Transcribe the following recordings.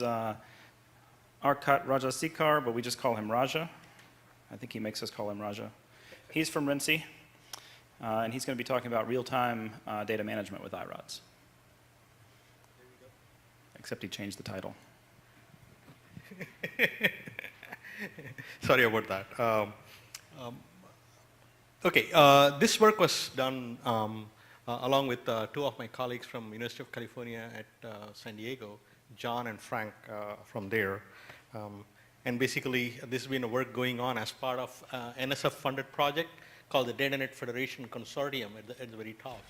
Arcot Rajasekar, but we just call him Raja. I think he makes us call him Raja. He's from RENCI, and he's going to be talking about real-time data management with iRODS. Except he changed the title. Sorry about that. Okay, this work was done along with two of my colleagues from University of California at San Diego, John and Frank from there. And basically, this has been a work going on as part of NSF-funded project called the DataNet Federation Consortium at the very top.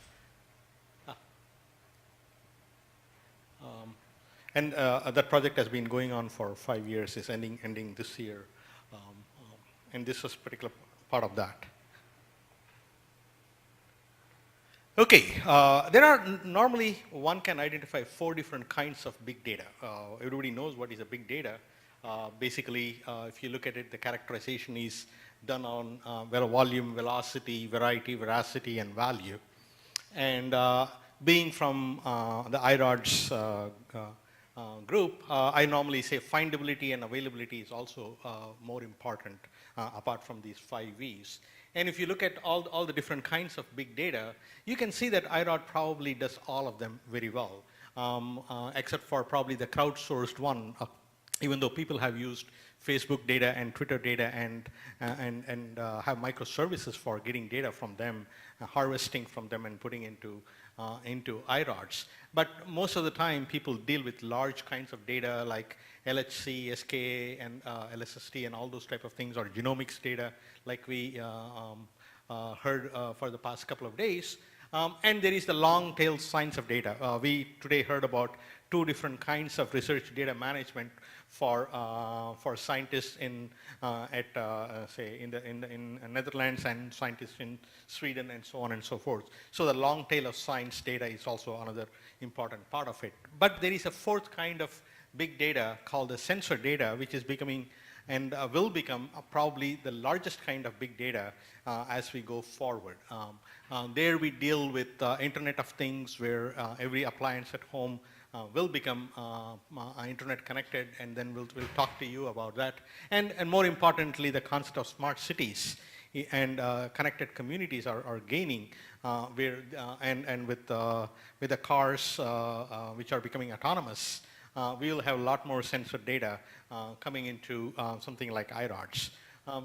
And that project has been going on for 5 years. It's ending this year. And this was a particular part of that. Okay, there are normally, one can identify 4 different kinds of big data. Everybody knows what is a big data. Basically, if you look at it, the characterization is done on volume, velocity, variety, veracity, and value. And being from the iRODS group, I normally say findability and availability is also more important apart from these 5 V's. And if you look at all the different kinds of big data, you can see that iROD probably does all of them very well, except for probably the crowdsourced one, even though people have used Facebook data and Twitter data and have microservices for getting data from them, harvesting from them and putting into iRODS. But most of the time, people deal with large kinds of data like LHC, SKA, and LSST, and all those type of things, or genomics data, like we heard for the past couple of days. And there is the long tail science of data. We today heard about 2 different kinds of research data management for scientists in say in Netherlands and scientists in Sweden and so on and so forth. So the long tail of science data is also another important part of it. But there is a 4th kind of big data called the sensor data, which is becoming and will become probably the largest kind of big data as we go forward. There we deal with Internet of Things, where every appliance at home will become internet connected, and then we'll talk to you about that. And more importantly, the concept of smart cities and connected communities are gaining, and with the cars which are becoming autonomous, we will have a lot more sensor data coming into something like iRODS.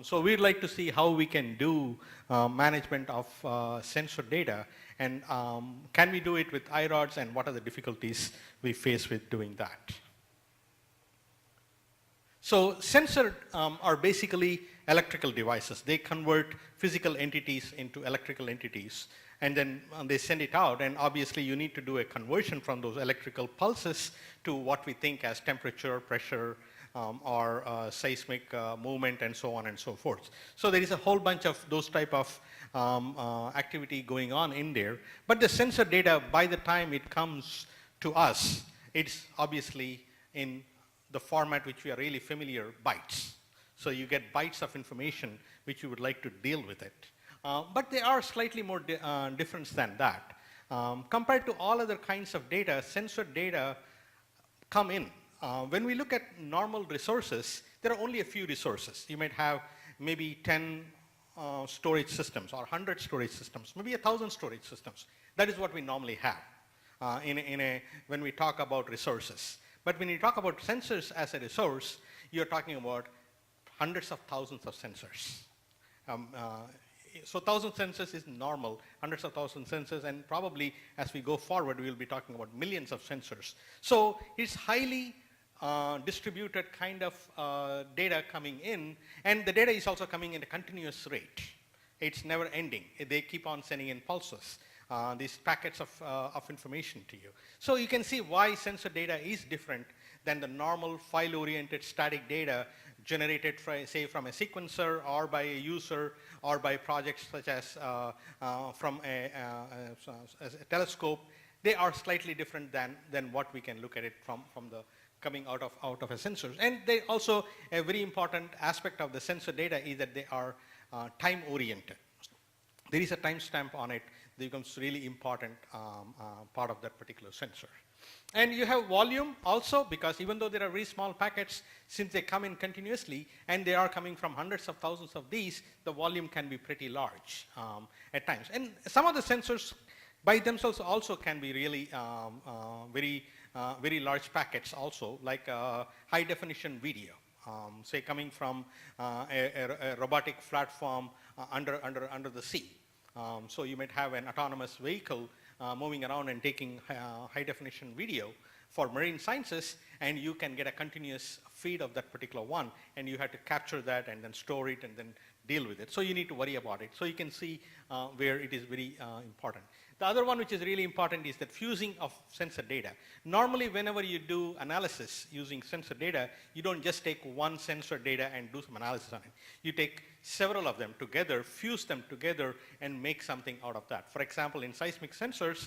So we'd like to see how we can do management of sensor data, and can we do it with iRODS, and what are the difficulties we face with doing that. So sensors are basically electrical devices. They convert physical entities into electrical entities, and then they send it out, and obviously you need to do a conversion from those electrical pulses to what we think as temperature, pressure, or seismic movement, and so on and so forth. So there is a whole bunch of those type of activity going on in there. But the sensor data, by the time it comes to us, it's obviously in the format which we are really familiar, bytes. So you get bytes of information which you would like to deal with it. But they are slightly more different than that. Compared to all other kinds of data, sensor data come in. When we look at normal resources, there are only a few resources. You might have maybe 10 storage systems, or 100 storage systems, maybe 1,000 storage systems. That is what we normally have when we talk about resources. But when you talk about sensors as a resource, you're talking about hundreds of thousands of sensors. So 1,000 sensors is normal, hundreds of thousands sensors, and probably as we go forward, we'll be talking about millions of sensors. So it's highly distributed kind of data coming in, and the data is also coming in a continuous rate. It's never ending. They keep on sending in pulses, these packets of information to you. So you can see why sensor data is different than the normal file-oriented static data generated, say, from a sequencer or by a user or by projects such as from a telescope. They are slightly different than what we can look at it from the coming out of a sensor. And they also, a very important aspect of the sensor data is that they are time-oriented. There is a timestamp on it that becomes really important part of that particular sensor. And you have volume also, because even though there are very small packets, since they come in continuously and they are coming from hundreds of thousands of these, the volume can be pretty large at times. And some of the sensors by themselves also can be really very large packets also, like high definition video. Say coming from a robotic platform under the sea. So you might have an autonomous vehicle moving around and taking high definition video for marine sciences, and you can get a continuous feed of that particular one, and you have to capture that and then store it and then deal with it. So you need to worry about it. So you can see where it is very important. The other one which is really important is that fusing of sensor data. Normally whenever you do analysis using sensor data, you don't just take one sensor data and do some analysis on it. You take several of them together, fuse them together, and make something out of that. For example, in seismic sensors,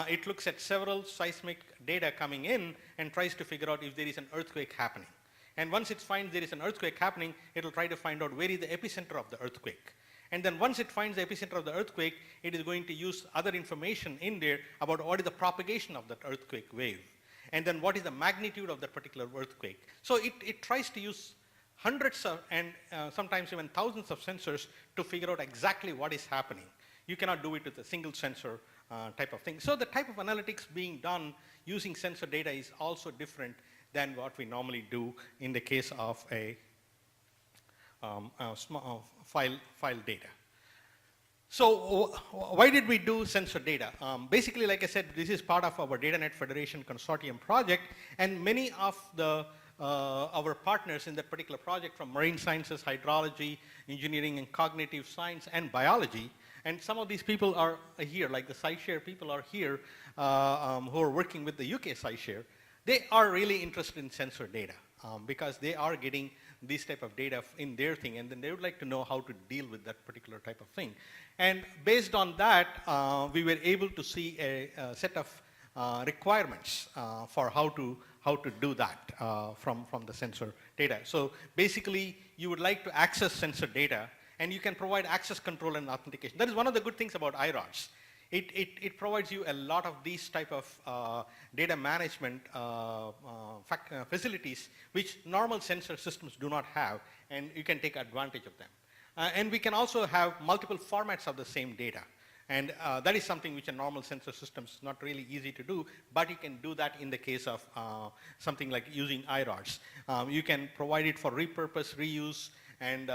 it looks at several seismic data coming in and tries to figure out if there is an earthquake happening. And once it finds there is an earthquake happening, it will try to find out where is the epicenter of the earthquake. And then once it finds the epicenter of the earthquake, it is going to use other information in there about what is the propagation of that earthquake wave. And then what is the magnitude of that particular earthquake. So it tries to use hundreds of and sometimes even thousands of sensors to figure out exactly what is happening. You cannot do it with a single sensor type of thing. So the type of analytics being done using sensor data is also different than what we normally do in the case of a file data. So why did we do sensor data? Basically, like I said, this is part of our DataNet Federation Consortium project, and many of the our partners in that particular project from marine sciences, hydrology, engineering and cognitive science, and biology, and some of these people are here, like the SciShare people are here who are working with the UK SciShare. They are really interested in sensor data because they are getting this type of data in their thing, and then they would like to know how to deal with that particular type of thing. And based on that, we were able to see a set of requirements for how to do that from the sensor data. So basically, you would like to access sensor data, and you can provide access control and authentication. That is one of the good things about iRODS. It provides you a lot of these type of data management facilities which normal sensor systems do not have, and you can take advantage of them. And we can also have multiple formats of the same data. And that is something which a normal sensor system is not really easy to do, but you can do that in the case of something like using iRODS. You can provide it for repurpose, reuse, and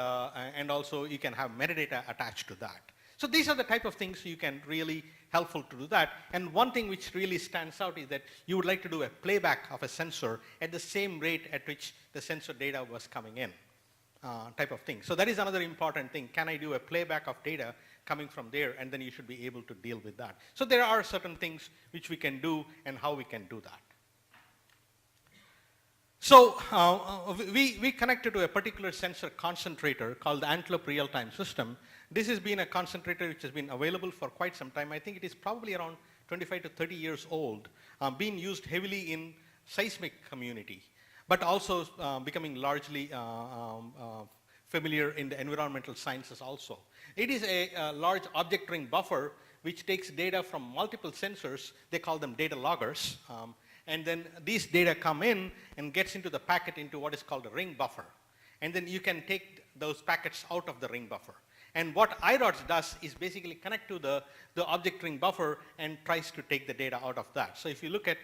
also you can have metadata attached to that. So these are the type of things you can really helpful to do that. And one thing which really stands out is that you would like to do a playback of a sensor at the same rate at which the sensor data was coming in, type of thing. So that is another important thing. Can I do a playback of data coming from there, and then you should be able to deal with that. So there are certain things which we can do and how we can do that. So we connected to a particular sensor concentrator called the Antelope real-time system. This has been a concentrator which has been available for quite some time. I think it is probably around 25 to 30 years old, being used heavily in seismic community, but also becoming largely familiar in the environmental sciences also. It is a large object ring buffer which takes data from multiple sensors. They call them data loggers. And then these data come in and gets into the packet into what is called a ring buffer. And then you can take those packets out of the ring buffer. And what iRODS does is basically connect to the object ring buffer and tries to take the data out of that. So if you look at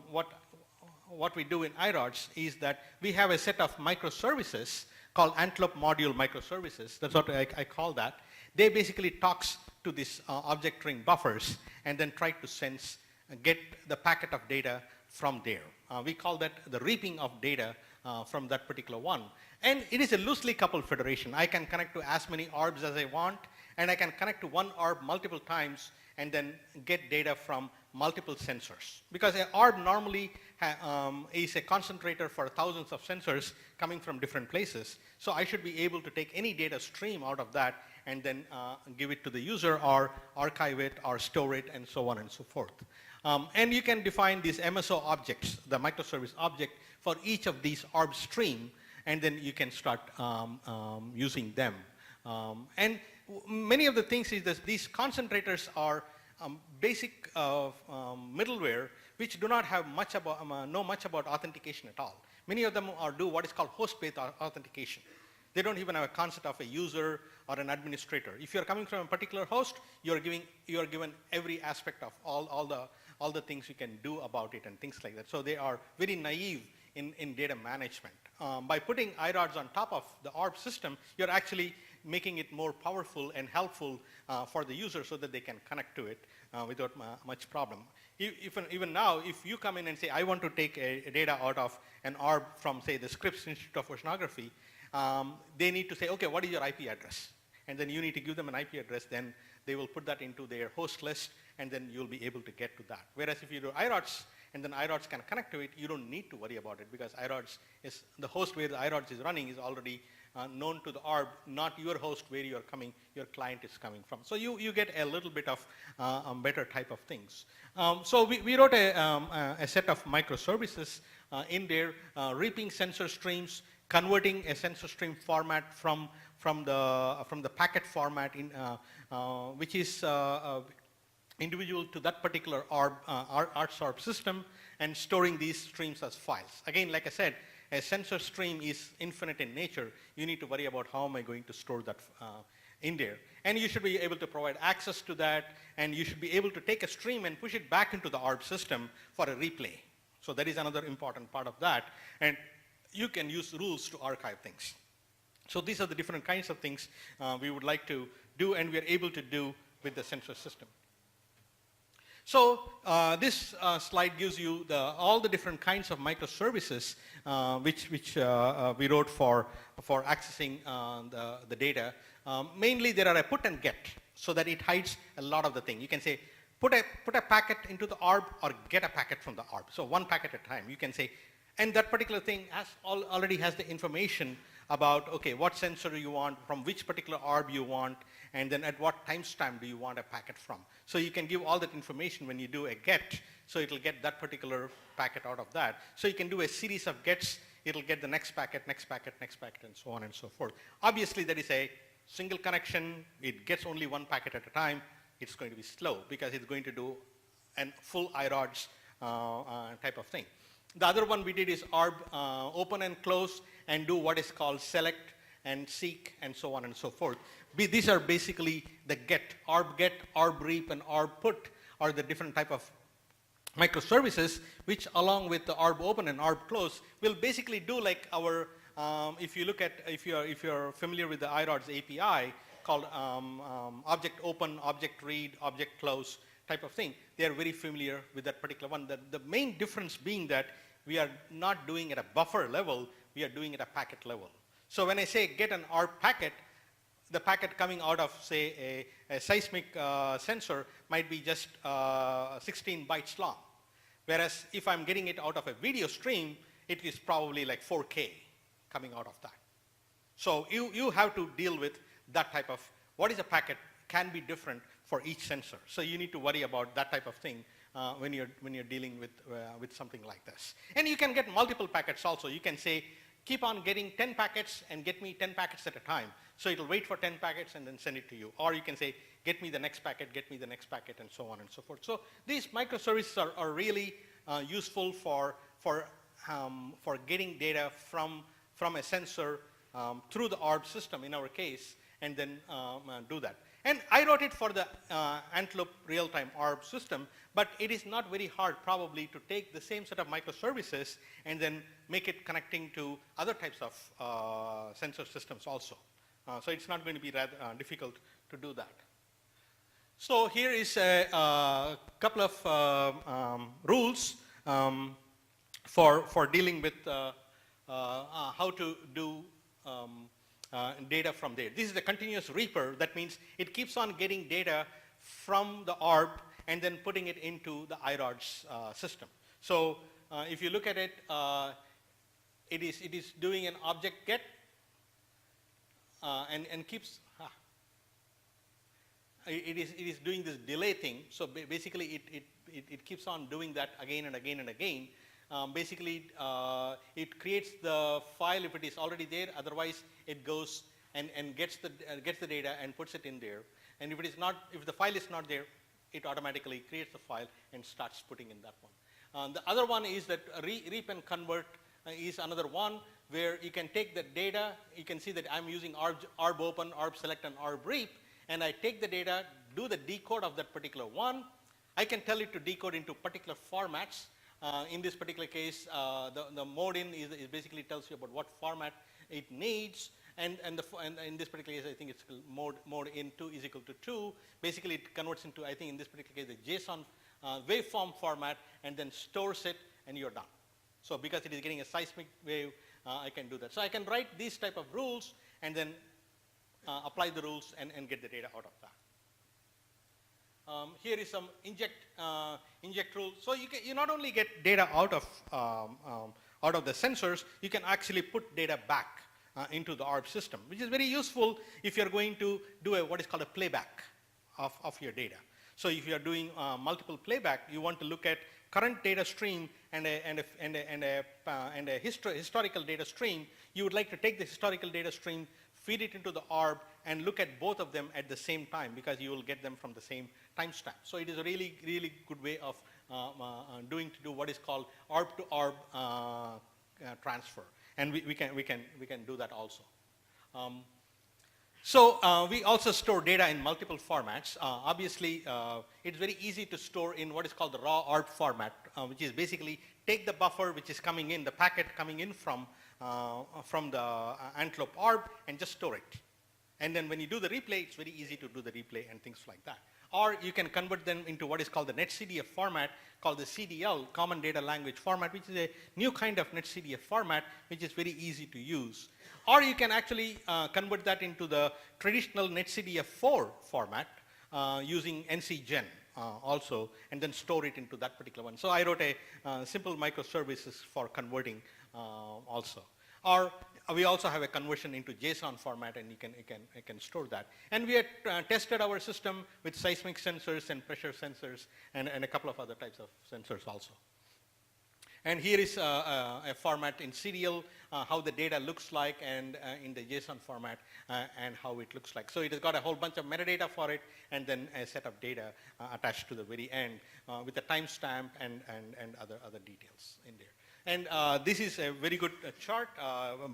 what we do in iRODS is that we have a set of microservices called Antelope module microservices. That's what I call that. They basically talks to these object ring buffers and then try to sense, get the packet of data from there. We call that the reaping of data from that particular one. And it is a loosely coupled federation. I can connect to as many orbs as I want, and I can connect to one orb multiple times and then get data from multiple sensors. Because an orb normally is a concentrator for thousands of sensors coming from different places. So I should be able to take any data stream out of that and then give it to the user or archive it or store it and so on and so forth. And you can define these MSO objects, the microservice object, for each of these orb stream, and then you can start using them. And many of the things is that these concentrators are basic middleware which do not have much about, know much about authentication at all. Many of them do what is called host-based authentication. They don't even have a concept of a user or an administrator. If you're coming from a particular host, you are given every aspect of all the things you can do about it and things like that. So they are very naive in data management. By putting iRODS on top of the ARB system, you're actually making it more powerful and helpful for the user so that they can connect to it without much problem. Even now, if you come in and say, I want to take a data out of an ARB from, say, the Scripps Institute of Oceanography, they need to say, okay, what is your IP address? And then you need to give them an IP address, then they will put that into their host list, and then you'll be able to get to that. Whereas if you do iRODS, and then iRODS can connect to it, you don't need to worry about it because iRODS is, the host where the iRODS is running is already known to the ARB, not your host where you're coming, your client is coming from. So you get a little bit of better type of things. So we wrote a set of microservices in there, reaping sensor streams, converting a sensor stream format from the packet format in, which is individual to that particular ARB system, and storing these streams as files. Again, like I said, a sensor stream is infinite in nature. You need to worry about how am I going to store that in there. And you should be able to provide access to that, and you should be able to take a stream and push it back into the ARB system for a replay. So that is another important part of that. And you can use rules to archive things. So these are the different kinds of things we would like to do, and we are able to do with the sensor system. So this slide gives you all the different kinds of microservices which we wrote for accessing the data. Mainly there are a put and get, so that it hides a lot of the thing. You can say put a packet into the ARB or get a packet from the ARB. So one packet at a time. You can say, and that particular thing already has the information about, okay, what sensor you want, from which particular ARB you want, and then at what timestamp do you want a packet from. So you can give all that information when you do a get, so it'll get that particular packet out of that. So you can do a series of gets, it'll get the next packet, next packet, next packet, and so on and so forth. Obviously, that is a single connection. It gets only one packet at a time. It's going to be slow because it's going to do a full iRODS type of thing. The other one we did is ARB open and close and do what is called select and seek and so on and so forth. These are basically the get, ARB reap, and ARB put are the different type of microservices which, along with the ARB open and ARB close, will basically do like our, if you look at, if you're familiar with the iRODS API called object open, object read, object close type of thing, they are very familiar with that particular one. The main difference being that we are not doing it at a buffer level, we are doing it at a packet level. So when I say get an ARB packet, the packet coming out of, say, a seismic sensor might be just 16 bytes long. Whereas if I'm getting it out of a video stream, it is probably like 4K coming out of that. So you have to deal with that type of, what is a packet can be different for each sensor. So you need to worry about that type of thing when you're dealing with something like this. And you can get multiple packets also. You can say, keep on getting 10 packets and get me 10 packets at a time. So it'll wait for 10 packets and then send it to you. Or you can say, get me the next packet, get me the next packet, and so on and so forth. So these microservices are really useful for getting data from a sensor through the ARB system in our case, and then do that. And I wrote it for the Antelope real-time ARB system, but it is not very hard probably to take the same set of microservices and then make it connecting to other types of sensor systems also. So it's not going to be rather difficult to do that. So here is a couple of rules for dealing with how to do data from there. This is the continuous reaper. That means it keeps on getting data from the ARB and then putting it into the iRODS system. So if you look at it, it is doing an object get and keeps. It is doing this delay thing. So basically, it keeps on doing that again and again and again. Basically, it creates the file if it is already there. Otherwise, it goes and gets the data and puts it in there. And if it is not, if the file is not there, it automatically creates the file and starts putting in that one. The other one is that reap and convert is another one where you can take the data. You can see that I'm using arb open, arb select, and arb reap, and I take the data, do the decode of that particular one. I can tell it to decode into particular formats. In this particular case, the mode in is basically tells you about what format it needs, and in this particular case, I think it's mode in 2 is equal to 2. Basically, it converts into, I think in this particular case, the JSON waveform format, and then stores it, and you're done. So because it is getting a seismic wave, I can do that. So I can write these type of rules, and then apply the rules and get the data out of that. Here is some inject rule. So you not only get data out of the sensors, you can actually put data back into the ARB system, which is very useful if you're going to do what is called a playback of your data. So if you are doing multiple playback, you want to look at current data stream and a historical data stream. You would like to take the historical data stream, feed it into the ARB, and look at both of them at the same time, because you will get them from the same timestamp. So it is a really, really good way of do what is called ARB to ARB transfer, and we can do that also. So we also store data in multiple formats. Obviously, it's very easy to store in what is called the raw ARB format, which is basically take the buffer which is coming in, the packet coming in from the Antelope ARB, and just store it. And then when you do the replay, it's very easy to do the replay and things like that. Or you can convert them into what is called the NetCDF format, called the CDL, Common Data Language Format, which is a new kind of NetCDF format, which is very easy to use. Or you can actually convert that into the traditional NetCDF4 format using NCGen also, and then store it into that particular one. So I wrote a simple microservices for converting also. Or we also have a conversion into JSON format, and you can store that. And we had tested our system with seismic sensors and pressure sensors and a couple of other types of sensors also. And here is a format in serial, how the data looks like, and in the JSON format, and how it looks like. So it has got a whole bunch of metadata for it, and then a set of data attached to the very end with a timestamp and other details in there. And this is a very good chart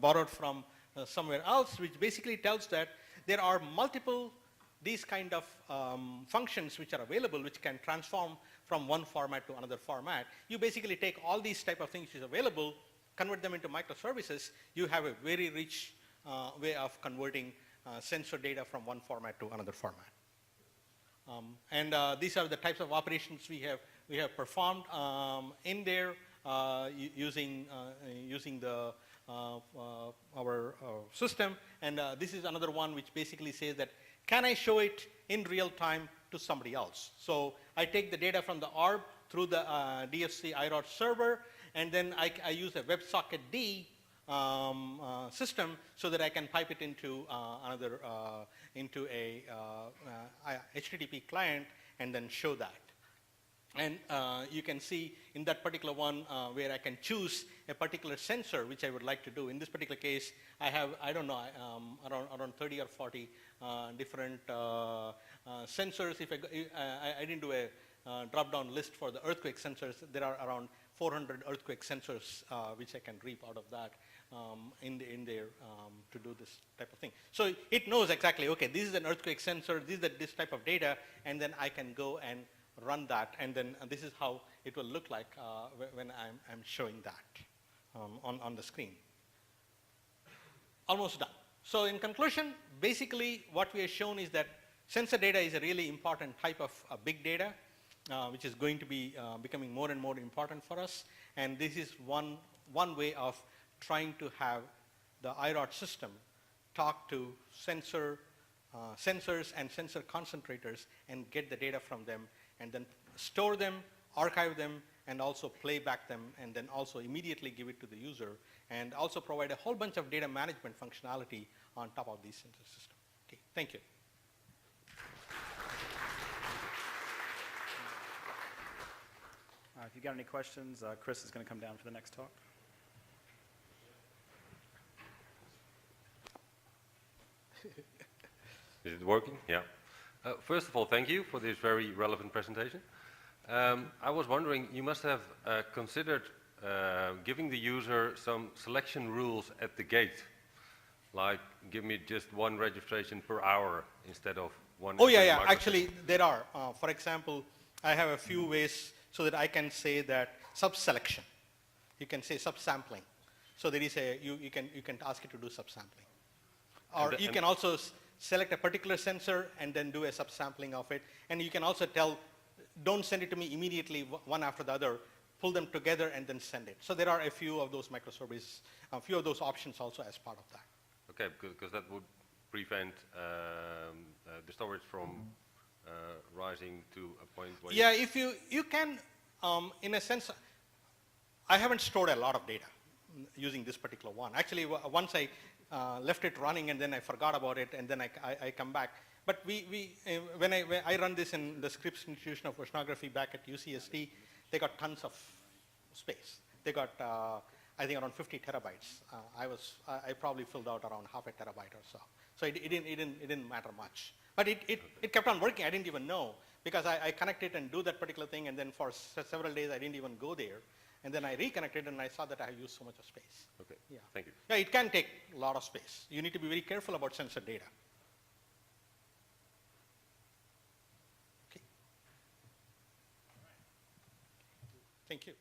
borrowed from somewhere else, which basically tells that there are multiple these kind of functions which are available, which can transform from one format to another format. You basically take all these type of things which is available, convert them into microservices. You have a very rich way of converting sensor data from one format to another format. And these are the types of operations we have performed in there. Using our system, and this is another one which basically says that can I show it in real time to somebody else? So I take the data from the ARB through the DFC iRODS server, and then I use a WebSocket D system so that I can pipe it into into a HTTP client and then show that. And you can see in that particular one where I can choose a particular sensor which I would like to do. In this particular case, I have, I don't know, around 30 or 40 different sensors. If I didn't do a drop-down list for the earthquake sensors, there are around 400 earthquake sensors which I can reap out of that in there to do this type of thing. So it knows exactly, okay, this is an earthquake sensor, this is this type of data, and then I can go and run that, and then this is how it will look like when I'm showing that on the screen. Almost done. So in conclusion, basically what we have shown is that sensor data is a really important type of big data, which is going to be becoming more and more important for us. And this is one way of trying to have the iRODS system talk to sensors and sensor concentrators and get the data from them, and then store them, archive them, and also play back them, and then also immediately give it to the user, and also provide a whole bunch of data management functionality on top of these sensor systems. Okay, thank you. If you got any questions, Chris is going to come down for the next talk. Is it working? Yeah. First of all, thank you for this very relevant presentation. I was wondering, you must have considered giving the user some selection rules at the gate, like give me just one registration per hour instead of one. Oh, yeah, every yeah. microsecond. Actually, there are. For example, I have a few ways so that I can say that sub-selection. You can say sub-sampling. So there is a, you can ask it to do sub-sampling. Or you can also select a particular sensor and then do a sub-sampling of it. And you can also tell, don't send it to me immediately one after the other. Pull them together and then send it. So there are a few of those microservices, a few of those options also as part of that. Okay, because that would prevent the storage from rising to a point where. Yeah, if you can, in a sense, I haven't stored a lot of data using this particular one. Actually, once I left it running and then I forgot about it and then I come back. But when I run this in the Scripps Institution of Oceanography back at UCSD, they got tons of space. They got, I think, around 50 terabytes. I probably filled out around half a terabyte or so. So it didn't matter much. But it kept on working. I didn't even know because I connected and do that particular thing, and then for several days I didn't even go there. And then I reconnected and I saw that I used so much of space. Okay, Yeah. thank you. Yeah, it can take a lot of space. You need to be very careful about sensor data. Okay. Thank you.